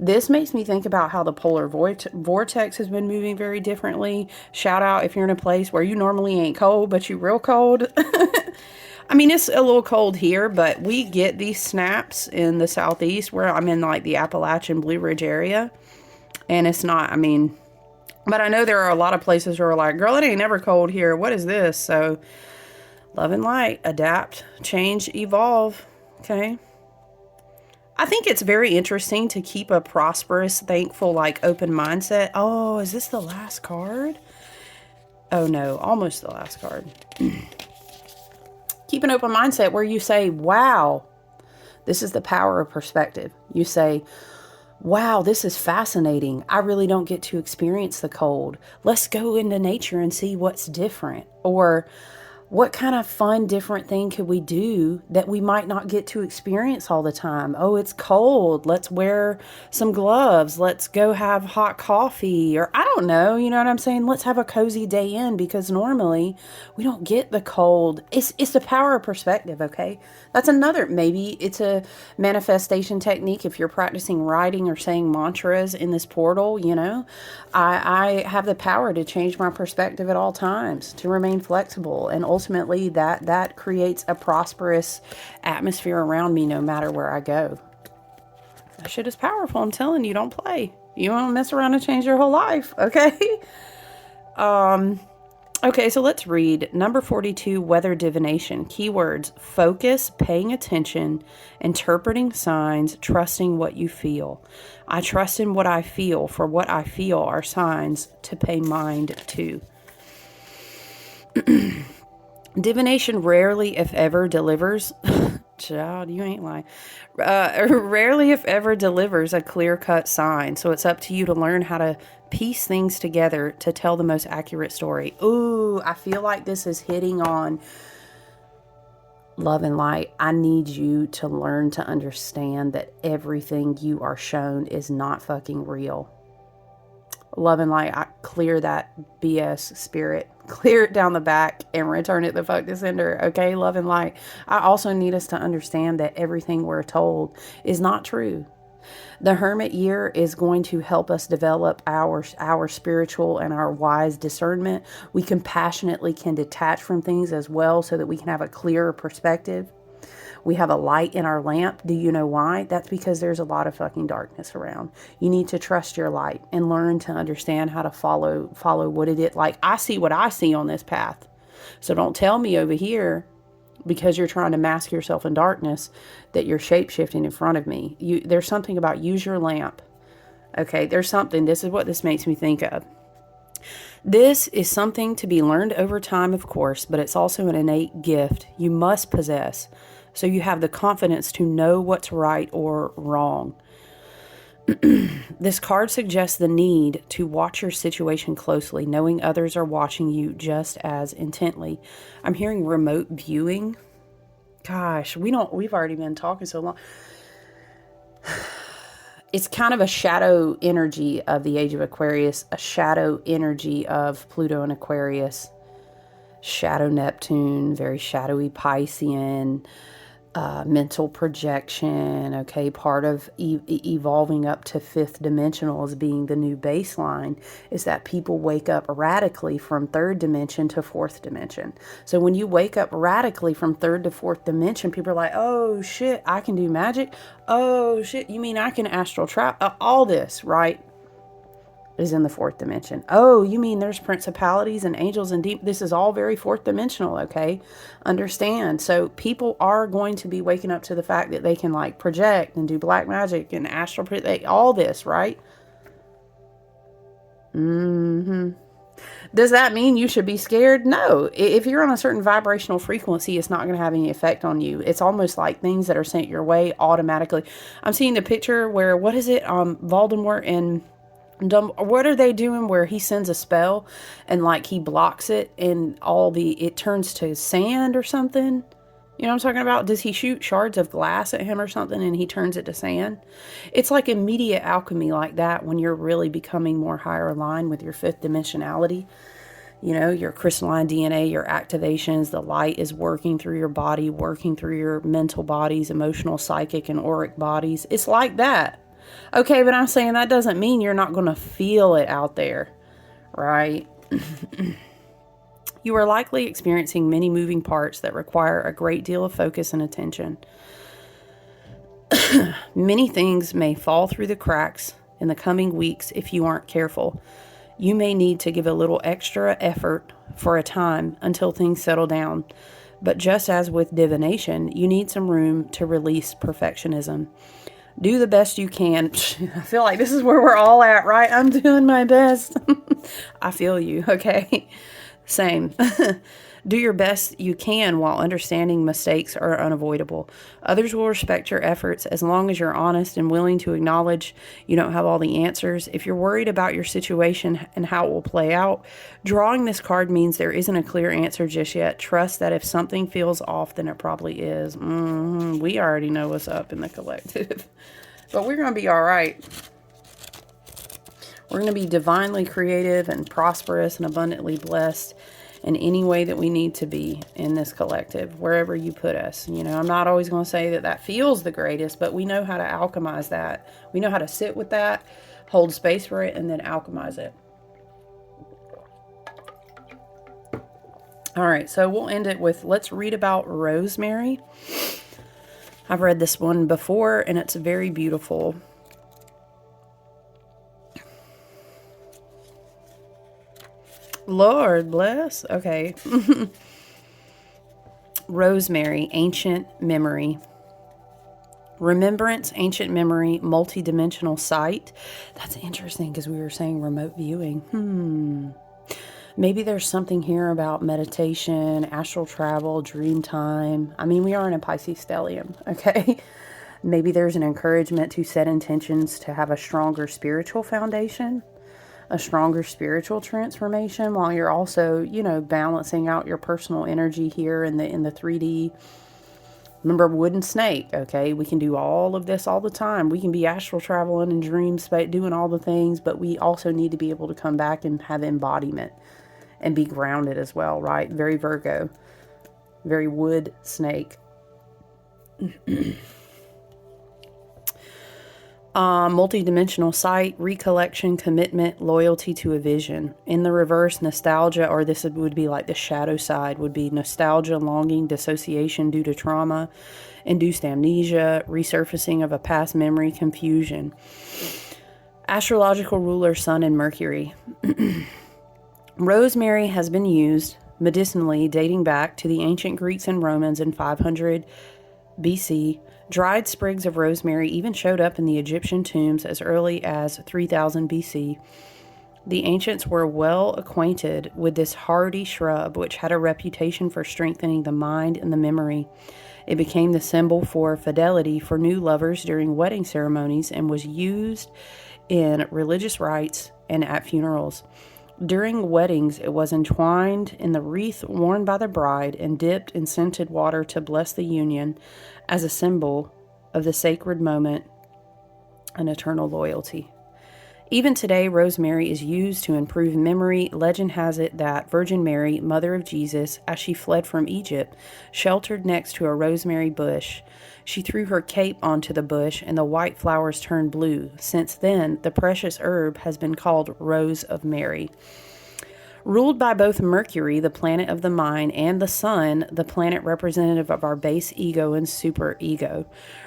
Speaker 1: This makes me think about how the polar vortex has been moving very differently. Shout out if you're in a place where you normally ain't cold, but you real cold. I mean, it's a little cold here, but we get these snaps in the southeast where I'm in, like, the Appalachian Blue Ridge area. And it's not, but I know there are a lot of places where are like, girl, it ain't never cold here. What is this? So love and light, adapt, change, evolve. Okay. I think it's very interesting to keep a prosperous, thankful, like, open mindset. Oh, is this the last card? Oh no, almost the last card. Keep an open mindset where you say, wow, this is the power of perspective. You say, wow, this is fascinating. I really don't get to experience the cold. Let's go into nature and see what's different. Or what kind of fun, different thing could we do that we might not get to experience all the time? Oh, it's cold. Let's wear some gloves. Let's go have hot coffee. Or I don't know, you know what I'm saying? Let's have a cozy day in, because normally we don't get the cold. It's the power of perspective, okay? That's another, maybe it's a manifestation technique if you're practicing writing or saying mantras in this portal, I have the power to change my perspective at all times, to remain flexible, and ultimately that creates a prosperous atmosphere around me no matter where I go. That shit is powerful. I'm telling you, don't play. You want to mess around and change your whole life, okay? Okay, so let's read number 42, weather divination. Keywords: focus, paying attention, interpreting signs, trusting what you feel. I trust in what I feel, for what I feel are signs to pay mind to. Divination rarely, if ever, delivers. Child, you ain't lying. Rarely, if ever, delivers a clear-cut sign. So it's up to you to learn how to piece things together to tell the most accurate story. Ooh, I feel like this is hitting on love and light. I need you to learn to understand that everything you are shown is not fucking real. Love and light, I clear that BS spirit. Clear it down the back and return it the fuck to sender. Okay, love and light. I also need us to understand that everything we're told is not true. The Hermit year is going to help us develop our spiritual and our wise discernment. We compassionately can detach from things as well so that we can have a clearer perspective. We have a light in our lamp. Do you know why? That's because there's a lot of fucking darkness around. You need to trust your light and learn to understand how to follow what it is. Like, I see what I see on this path. So don't tell me over here, because you're trying to mask yourself in darkness, that you're shape-shifting in front of me. There's something about use your lamp. Okay, there's something. This is what this makes me think of. This is something to be learned over time, of course, but it's also an innate gift you must possess, so you have the confidence to know what's right or wrong. This card suggests the need to watch your situation closely, knowing others are watching you just as intently. I'm hearing remote viewing. Gosh, we've already been talking so long. it's kind of a shadow energy of the age of Aquarius, a shadow energy of Pluto and Aquarius, shadow Neptune, very shadowy Piscean, mental projection. Okay, part of evolving up to fifth dimensional as being the new baseline is that people wake up radically from third dimension to fourth dimension. So when you wake up radically from third to fourth dimension, people are like, oh shit, I can do magic. Oh shit, you mean I can astral travel? All this, right, is in the fourth dimension. Oh, you mean there's principalities and angels and deep. This is all very fourth dimensional, okay? Understand. So people are going to be waking up to the fact that they can like project and do black magic and astral, all this, right? Does that mean you should be scared? No. If you're on a certain vibrational frequency, it's not going to have any effect on you. It's almost like things that are sent your way automatically. I'm seeing the picture where, what is it? Voldemort and what are they doing where he sends a spell and like he blocks it and it turns to sand or something? You know what I'm talking about? Does he shoot shards of glass at him or something and he turns it to sand? It's like immediate alchemy like that when you're really becoming more higher aligned with your fifth dimensionality. You know, your crystalline DNA, your activations, the light is working through your body, working through your mental bodies, emotional, psychic, and auric bodies. It's like that. Okay, but I'm saying that doesn't mean you're not going to feel it out there, right? You are likely experiencing many moving parts that require a great deal of focus and attention. Many things may fall through the cracks in the coming weeks if you aren't careful. You may need to give a little extra effort for a time until things settle down. But just as with divination, you need some room to release perfectionism. Do the best you can. I feel like this is where we're all at, right? I'm doing my best. I feel you, okay? Same. Do your best you can while understanding mistakes are unavoidable. Others will respect your efforts as long as you're honest and willing to acknowledge you don't have all the answers. If you're worried about your situation and how it will play out, drawing this card means there isn't a clear answer just yet. Trust that if something feels off, then it probably is. We already know what's up in the collective. But we're going to be all right. We're going to be divinely creative and prosperous and abundantly blessed in any way that we need to be in this collective, wherever you put us. You know, I'm not always going to say that that feels the greatest, but we know how to alchemize that. We know how to sit with that, hold space for it, and then alchemize it. All right, so we'll end it with, let's read about Rosemary. I've read this one before, and it's very beautiful. Lord bless. Okay. Rosemary, ancient memory. Remembrance, ancient memory, multidimensional sight. That's interesting because we were saying remote viewing. Maybe there's something here about meditation, astral travel, dream time. I mean, we are in a Pisces stellium, okay? Maybe there's an encouragement to set intentions to have a stronger spiritual foundation, a stronger spiritual transformation, while you're also, you know, balancing out your personal energy here in the 3D. Remember, wooden snake, okay? We can do all of this all the time. We can be astral traveling and dream space, doing all the things, but we also need to be able to come back and have embodiment and be grounded as well, right? Very Virgo, very wood snake. Multidimensional sight, recollection, commitment, loyalty to a vision. In the reverse, nostalgia, or this would be like the shadow side, would be nostalgia, longing, dissociation due to trauma, induced amnesia, resurfacing of a past memory, confusion. Astrological ruler, Sun and Mercury. Rosemary has been used medicinally dating back to the ancient Greeks and Romans in 500 BC. Dried sprigs of rosemary even showed up in the Egyptian tombs as early as 3000 BC. The ancients were well acquainted with this hardy shrub, which had a reputation for strengthening the mind and the memory. It became the symbol for fidelity for new lovers during wedding ceremonies and was used in religious rites and at funerals. During weddings, it was entwined in the wreath worn by the bride and dipped in scented water to bless the union as a symbol of the sacred moment and eternal loyalty. Even today, rosemary is used to improve memory. Legend has it that Virgin Mary, mother of Jesus, as she fled from Egypt, sheltered next to a rosemary bush. She threw her cape onto the bush, and the white flowers turned blue. Since then, the precious herb has been called Rose of Mary. Ruled by both Mercury, the planet of the mind, and the Sun, the planet representative of our base ego and superego,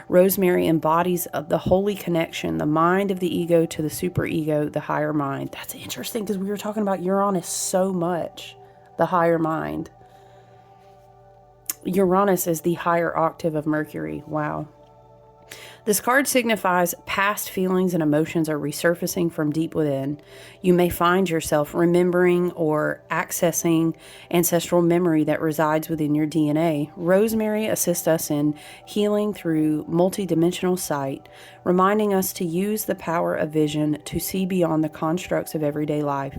Speaker 1: rosemary embodies the holy connection, the mind of the ego to the superego, the higher mind. That's interesting because we were talking about Uranus so much, the higher mind. Uranus is the higher octave of Mercury. Wow. This card signifies past feelings and emotions are resurfacing from deep within. You may find yourself remembering or accessing ancestral memory that resides within your DNA. Rosemary assists us in healing through multidimensional sight, reminding us to use the power of vision to see beyond the constructs of everyday life.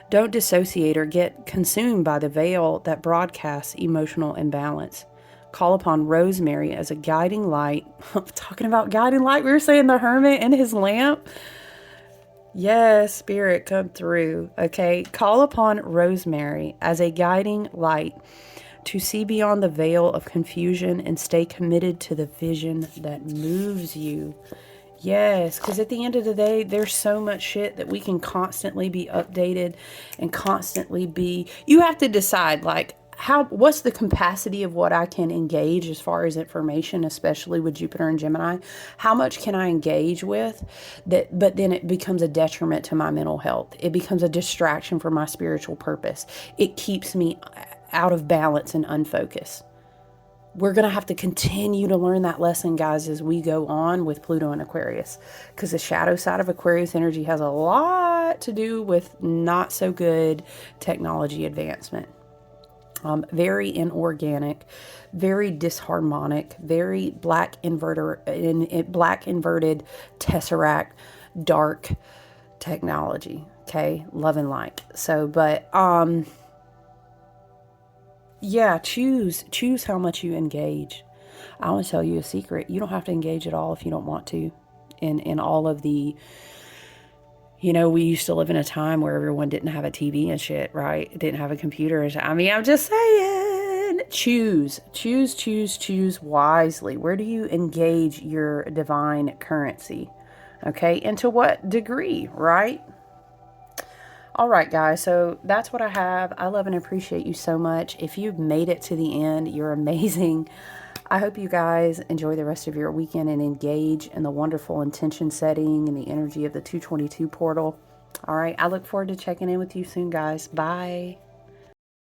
Speaker 1: Don't dissociate or get consumed by the veil that broadcasts emotional imbalance. Call upon rosemary as a guiding light. Talking about guiding light, we were saying the hermit and his lamp. Yes, spirit, come through. Okay, call upon rosemary as a guiding light to see beyond the veil of confusion and stay committed to the vision that moves you. Yes, because at the end of the day, there's so much shit that we can constantly be updated and constantly be... You have to decide, like, what's the capacity of what I can engage as far as information, especially with Jupiter and Gemini? How much can I engage with that? But then it becomes a detriment to my mental health. It becomes a distraction for my spiritual purpose. It keeps me out of balance and unfocused. We're going to have to continue to learn that lesson, guys, as we go on with Pluto and Aquarius, because the shadow side of Aquarius energy has a lot to do with not so good technology advancement. Very inorganic, very disharmonic, very black inverted tesseract, dark technology. Okay, love and light. So, but yeah, choose how much you engage. I want to tell you a secret. You don't have to engage at all if you don't want to. In all of the... You know, we used to live in a time where everyone didn't have a TV and shit, right? Didn't have a computer. I mean, I'm just saying, choose wisely. Where do you engage your divine currency? Okay. And to what degree, right? All right, guys. So that's what I have. I love and appreciate you so much. If you've made it to the end, you're amazing. I hope you guys enjoy the rest of your weekend and engage in the wonderful intention setting and the energy of the 222 portal. All right. I look forward to checking in with you soon, guys. Bye.